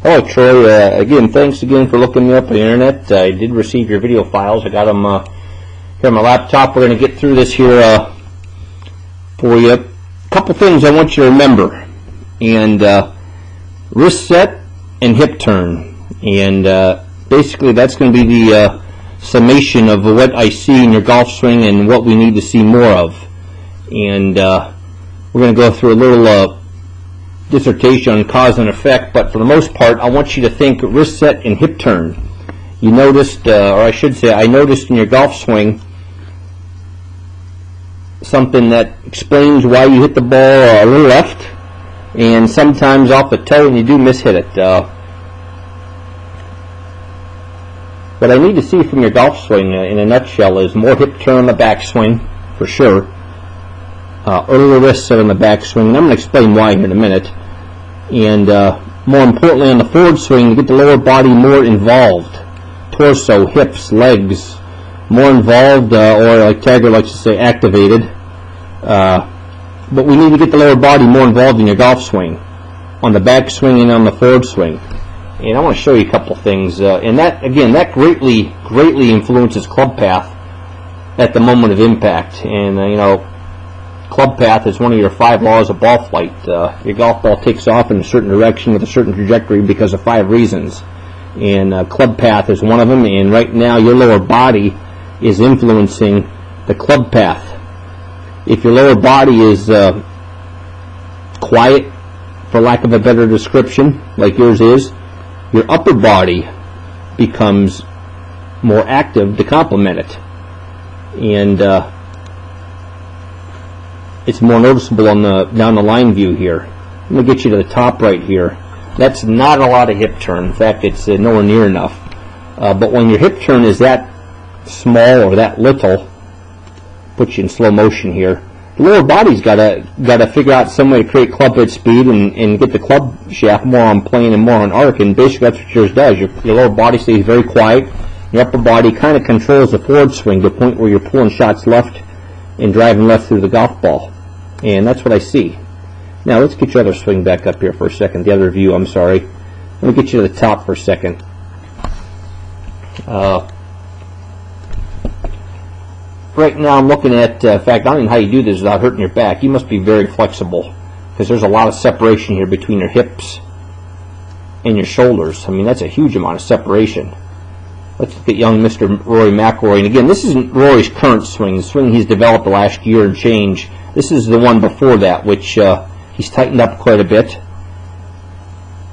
Hello, Troy. Again, thanks again for looking me up on the internet. I did receive your video files. I got them here on my laptop. We're going to get through this here for you. A couple things I want you to remember. And wrist set and hip turn. And basically that's going to be the summation of what I see in your golf swing and what we need to see more of. And we're going to go through a little dissertation on cause and effect, but for the most part I want you to think wrist set and hip turn. You noticed, or I should say I noticed in your golf swing something that explains why you hit the ball a little left and sometimes off the toe and you do miss hit it. What I need to see from your golf swing in a nutshell is more hip turn on the backswing for sure. Earlier wrist set on the backswing, and I'm going to explain why here in a minute. And more importantly, on the forward swing, to get the lower body more involved. Torso, hips, legs, more involved, or like Tiger likes to say, activated. But we need to get the lower body more involved in your golf swing, on the backswing and on the forward swing. And I want to show you a couple things. And that, again, that greatly influences club path at the moment of impact. And, you know, club path is one of your 5 laws of ball flight. Your golf ball takes off in a certain direction with a certain trajectory because of 5 reasons. And club path is one of them. And right now your lower body is influencing the club path. If your lower body is quiet, for lack of a better description, like yours is, your upper body becomes more active to complement it. And it's more noticeable on the down the line view here. I'm going to get you to the top right here. That's not a lot of hip turn. In fact, it's nowhere near enough. But when your hip turn is that small or that little, put you in slow motion here, the lower body's got to figure out some way to create club head speed and get the club shaft more on plane and more on arc. And basically that's what yours does. Your lower body stays very quiet. Your upper body kind of controls the forward swing to the point where you're pulling shots left and driving left through the golf ball. And that's what I see. Now let's get your other swing back up here for a second. The other view, I'm sorry. Let me get you to the top for a second. Right now I'm looking at, in fact, I don't know how you do this without hurting your back. You must be very flexible because there's a lot of separation here between your hips and your shoulders. I mean, that's a huge amount of separation. Let's look at young Mr. Rory McIlroy. And again, this isn't Rory's current swing, the swing he's developed the last year and change. This is the one before that, which he's tightened up quite a bit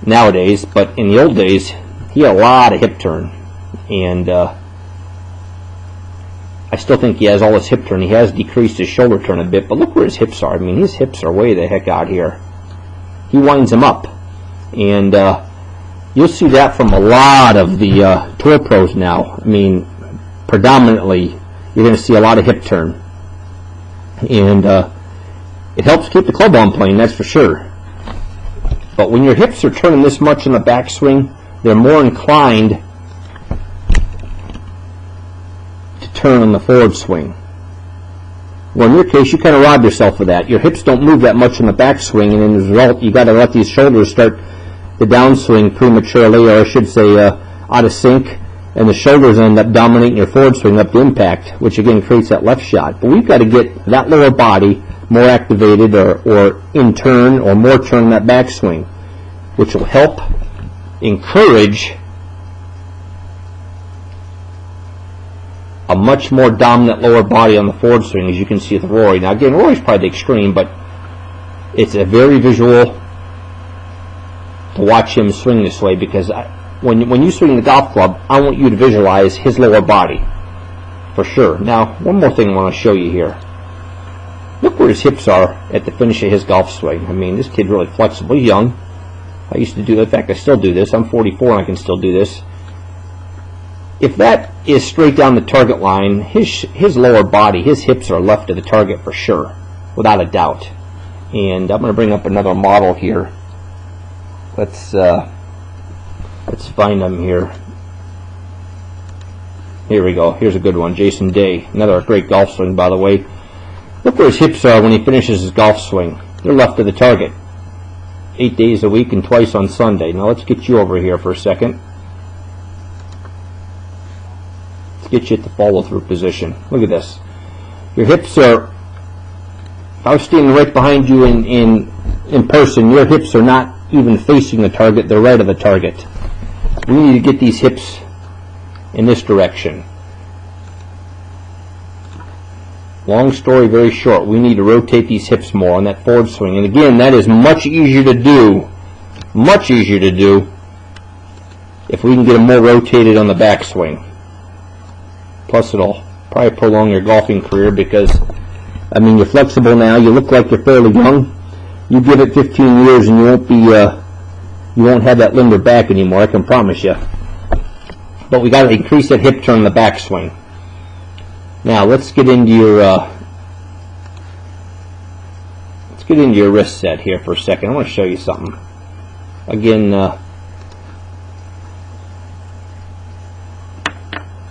nowadays. But in the old days, he had a lot of hip turn. And I still think he has all his hip turn. He has decreased his shoulder turn a bit. But look where his hips are. I mean, his hips are way the heck out here. He winds them up. And you'll see that from a lot of the tour pros now. I mean, predominantly, you're going to see a lot of hip turn. And it helps keep the club on plane, that's for sure. But when your hips are turning this much in the backswing, they're more inclined to turn on the forward swing. Well, in your case, you kind of rob yourself of that. Your hips don't move that much in the backswing, and as a result, you got to let these shoulders start the downswing prematurely, or I should say out of sync, and the shoulders end up dominating your forward swing up to impact, which again creates that left shot. But we've got to get that lower body more activated or in turn or more turn in that backswing, which will help encourage a much more dominant lower body on the forward swing, as you can see with Rory. Now again, Rory's probably the extreme, but it's a very visual to watch him swing this way, because when you swing the golf club, I want you to visualize his lower body for sure. Now, one more thing I want to show you here. Look where his hips are at the finish of his golf swing. I mean, this kid's really flexible. He's young. I used to do that. In fact, I still do this. I'm 44 and I can still do this. If that is straight down the target line, his lower body, his hips are left of the target for sure, without a doubt. And I'm going to bring up another model here. Let's find them here. Here we go. Here's a good one. Jason Day. Another great golf swing, by the way. Look where his hips are when he finishes his golf swing. They're left of the target. 8 days a week and twice on Sunday. Now let's get you over here for a second. Let's get you at the follow-through position. Look at this. Your hips are, if I was standing right behind you in person, your hips are not even facing the target, they're right of the target. We need to get these hips in this direction. Long story very short, we need to rotate these hips more on that forward swing. And again, that is much easier to do if we can get them more rotated on the backswing. Plus it'll probably prolong your golfing career because, I mean, you're flexible now, you look like you're fairly young. You give it 15 years and you won't have that limber back anymore, I can promise you. But we got to increase that hip turn on the backswing. Now let's get into your wrist set here for a second. I want to show you something. Again,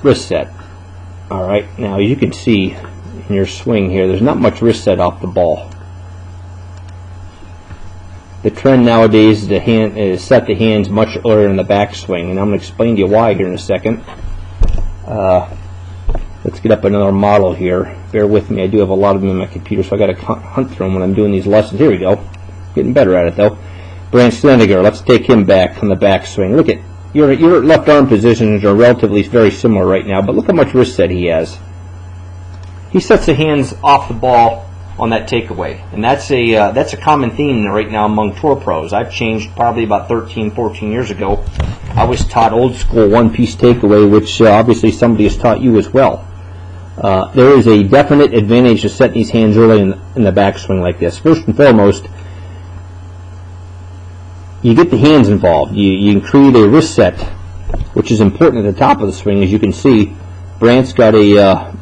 wrist set. All right. Now as you can see in your swing here, there's not much wrist set off the ball. The trend nowadays is set the hands much earlier in the backswing, and I'm going to explain to you why here in a second. Let's get up another model here. Bear with me, I do have a lot of them in my computer, so I got to hunt through them when I'm doing these lessons. Here we go. Getting better at it though. Brant Snedeker, let's take him back from the backswing. Look at your left arm positions are relatively very similar right now, but look how much wrist set he has. He sets the hands off the ball on that takeaway, and that's a common theme right now among tour pros. I've changed probably about 13-14 years ago. I was taught old school one-piece takeaway, which obviously somebody has taught you as well. There is a definite advantage to setting these hands early in the backswing like this. First and foremost, you get the hands involved. You can create a wrist set, which is important at the top of the swing. As you can see, Brant's got a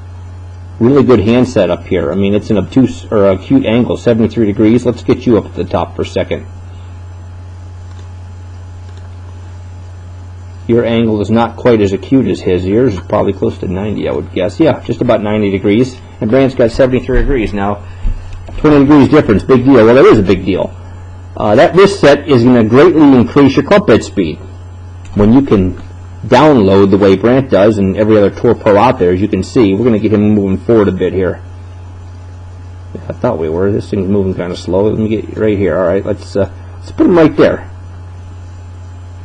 really good hand set up here. I mean, it's an obtuse or acute angle, 73 degrees. Let's get you up at the top for a second. Your angle is not quite as acute as his. Yours is probably close to 90, I would guess. Yeah, just about 90 degrees. And Brant's got 73 degrees. Now, 20 degrees difference, big deal. Well, that is a big deal. That wrist set is going to greatly increase your club head speed. When you can download the way Brant does and every other tour pro out there, as you can see, we're going to get him moving forward a bit here. Yeah, I thought we were. This thing's moving kind of slow. Let me get right here. All right, let's put him right there.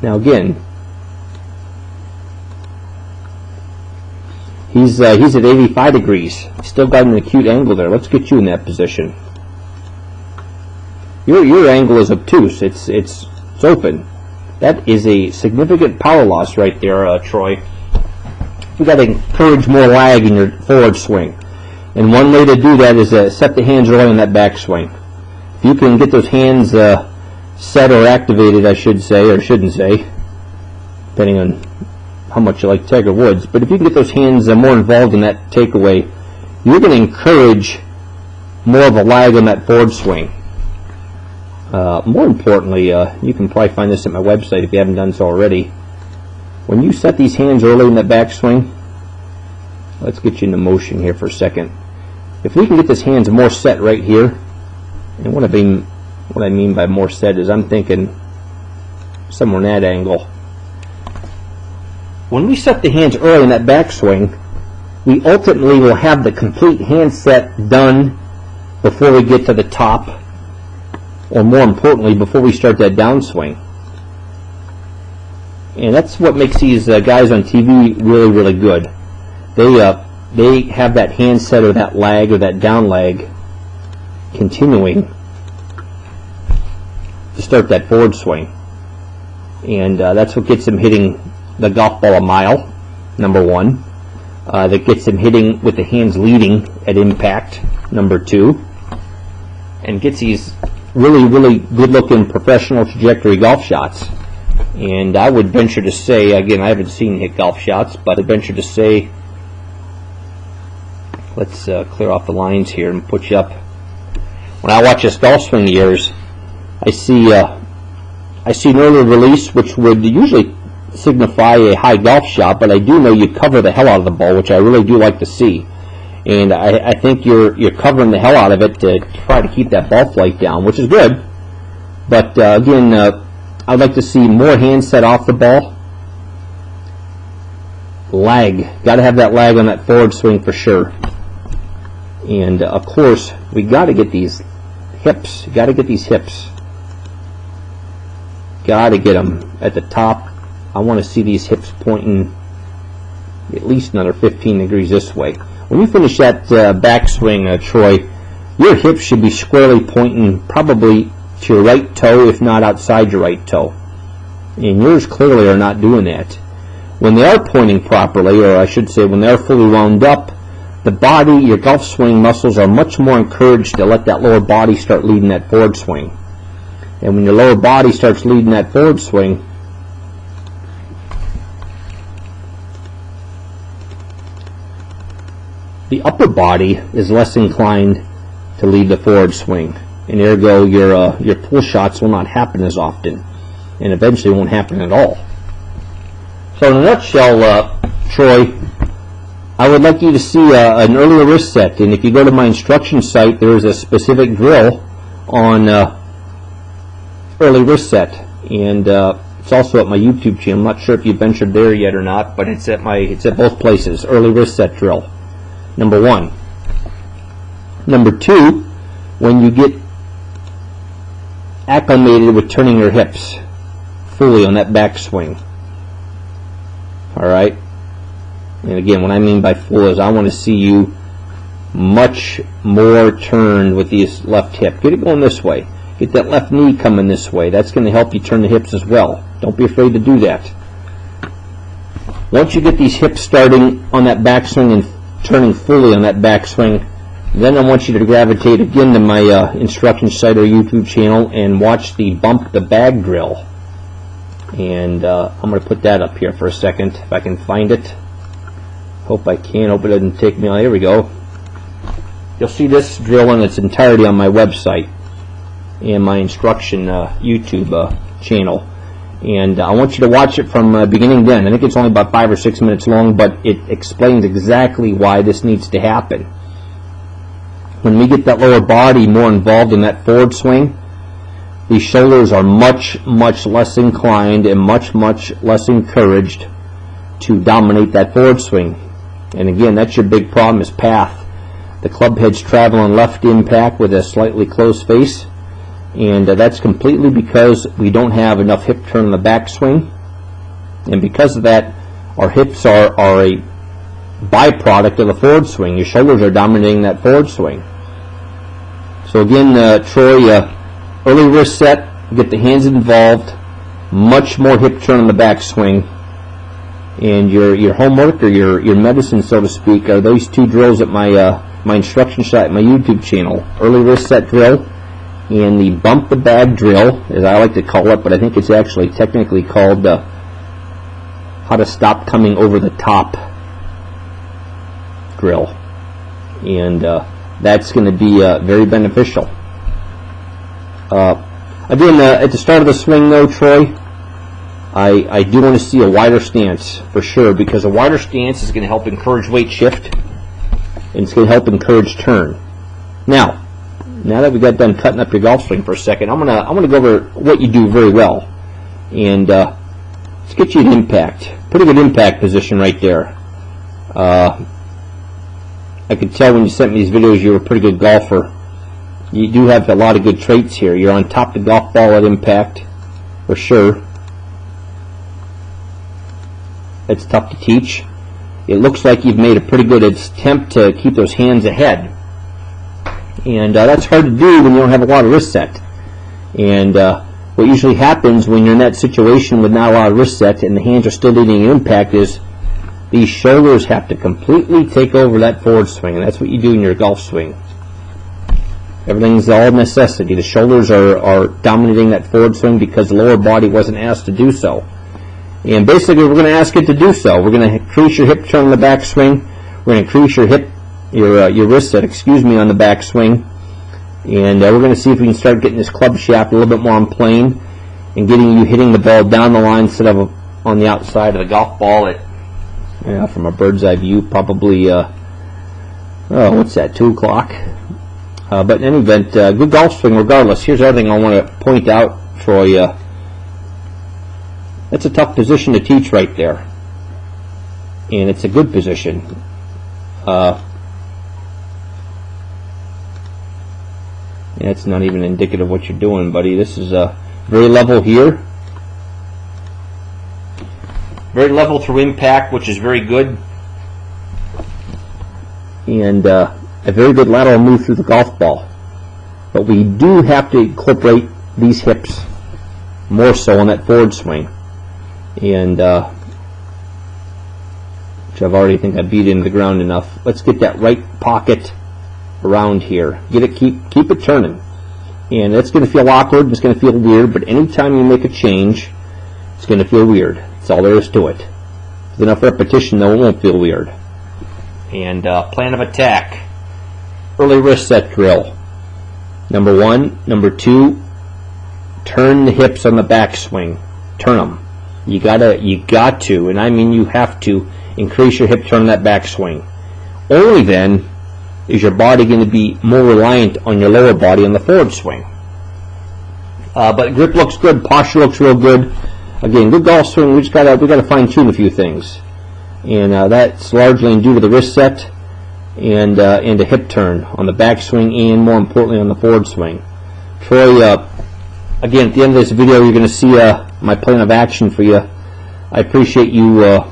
Now again, he's at 85 degrees. Still got an acute angle there. Let's get you in that position. Your angle is obtuse. It's open. That is a significant power loss right there, Troy. You've got to encourage more lag in your forward swing. And one way to do that is set the hands early in that backswing. If you can get those hands set or activated, I should say, or shouldn't say, depending on how much you like Tiger Woods. But if you can get those hands more involved in that takeaway, you're going to encourage more of a lag on that forward swing. More importantly, you can probably find this at my website if you haven't done so already. When you set these hands early in that backswing, let's get you into motion here for a second. If we can get this hands more set right here, and what I mean by more set is I'm thinking somewhere in that angle. When we set the hands early in that backswing, we ultimately will have the complete hand set done before we get to the top, or more importantly, before we start that downswing. And that's what makes these guys on TV really, really good. They have that hand set or that lag or that down lag continuing to start that forward swing. And that's what gets them hitting the golf ball a mile, number one. That gets them hitting with the hands leading at impact, number two. And gets these really, really good-looking professional trajectory golf shots. And I would venture to say, again, I haven't seen hit golf shots, but I'd venture to say, let's clear off the lines here and put you up. When I watch this golf swing of yours, I see an early release, which would usually signify a high golf shot, but I do know you cover the hell out of the ball, which I really do like to see. And I think you're covering the hell out of it to try to keep that ball flight down, which is good. But again, I'd like to see more handset off the ball. Lag. Got to have that lag on that forward swing for sure. And of course, we got to get these hips. Got to get these hips. Got to get them at the top. I want to see these hips pointing at least another 15 degrees this way. When you finish that backswing, Troy, your hips should be squarely pointing probably to your right toe, if not outside your right toe. And yours clearly are not doing that. When they are pointing properly, or I should say when they are fully wound up, the body, your golf swing muscles are much more encouraged to let that lower body start leading that forward swing. And when your lower body starts leading that forward swing, the upper body is less inclined to lead the forward swing. And ergo, your pull shots will not happen as often, and eventually won't happen at all. So in a nutshell, Troy, I would like you to see an earlier wrist set. And if you go to my instruction site, there is a specific drill on early wrist set. And it's also at my YouTube channel. I'm not sure if you've ventured there yet or not, but it's at both places. Early wrist set drill. Number 1. Number 2, when you get acclimated with turning your hips fully on that backswing. Alright? And again, what I mean by full is I want to see you much more turned with this left hip. Get it going this way. Get that left knee coming this way. That's going to help you turn the hips as well. Don't be afraid to do that. Once you get these hips starting on that backswing and turning fully on that backswing, then I want you to gravitate again to my instruction site or YouTube channel and watch the bump the bag drill. And I'm going to put that up here for a second if I can find it. Hope I can. Hope it doesn't take me. Here we go. You'll see this drill in its entirety on my website and my instruction YouTube channel. And I want you to watch it from beginning to end. I think it's only about 5 or 6 minutes long, but it explains exactly why this needs to happen. When we get that lower body more involved in that forward swing, these shoulders are much, much less inclined and much, much less encouraged to dominate that forward swing. And again, that's your big problem, is path. The club head's traveling left impact with a slightly closed face. And that's completely because we don't have enough hip turn in the backswing. And because of that, our hips are a byproduct of the forward swing. Your shoulders are dominating that forward swing. So again, Troy, early wrist set, get the hands involved, much more hip turn in the backswing. And your homework, or your medicine, so to speak, are those 2 drills at my instruction site, my YouTube channel. Early wrist set drill and the bump the bag drill, as I like to call it, but I think it's actually technically called how to stop coming over the top drill. And that's going to be very beneficial. Again, at the start of the swing though, Troy, I do want to see a wider stance for sure, because a wider stance is going to help encourage weight shift, and it's going to help encourage turn. Now that we got done cutting up your golf swing for a second, I'm gonna go over what you do very well, and let's get you an impact. Pretty good impact position right there. I could tell when you sent me these videos you were a pretty good golfer. You do have a lot of good traits here. You're on top of the golf ball at impact, for sure. It's tough to teach. It looks like you've made a pretty good attempt to keep those hands ahead. And that's hard to do when you don't have a lot of wrist set. And what usually happens when you're in that situation with not a lot of wrist set and the hands are still leading impact is these shoulders have to completely take over that forward swing. And that's what you do in your golf swing. Everything's all necessity. The shoulders are dominating that forward swing because the lower body wasn't asked to do so. And basically we're going to ask it to do so. We're going to increase your hip turn on the backswing. We're going to increase your wrist set, on the backswing, and we're going to see if we can start getting this club shaft a little bit more on plane and getting you hitting the ball down the line instead of on the outside of the golf ball at, from a bird's eye view, probably, what's that, 2 o'clock? But in any event, good golf swing regardless. Here's the other thing I want to point out, Troy. That's a tough position to teach right there. And it's a good position. It's not even indicative of what you're doing, buddy. This is very level here. Very level through impact, which is very good. And a very good lateral move through the golf ball. But we do have to incorporate these hips more so on that forward swing. And which I've already think I beat into the ground enough. Let's get that right pocket around here. Get it, keep it turning. And it's going to feel awkward, it's going to feel weird, but anytime you make a change, it's going to feel weird. That's all there is to it. With enough repetition, though, it won't feel weird. And plan of attack. Early wrist set drill. Number 1. Number 2, turn the hips on the backswing. Turn them. You got to, and I mean you have to, increase your hip turn on that backswing. Only then is your body going to be more reliant on your lower body on the forward swing. But grip looks good, posture looks real good. Again, good golf swing. We got to fine tune a few things, and that's largely due to the wrist set and a hip turn on the backswing, and more importantly on the forward swing. Troy, again, at the end of this video, you're going to see my plan of action for you. I appreciate you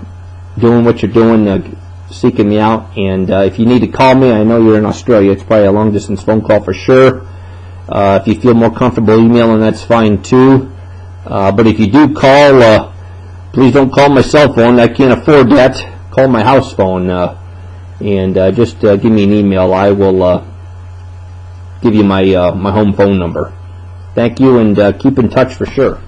doing what you're doing, seeking me out, and if you need to call me, I know you're in Australia, it's probably a long distance phone call for sure. If you feel more comfortable emailing, that's fine too. But if you do call, please don't call my cell phone, I can't afford that. Call my house phone, and just give me an email. I will give you my home phone number. Thank you, and keep in touch for sure.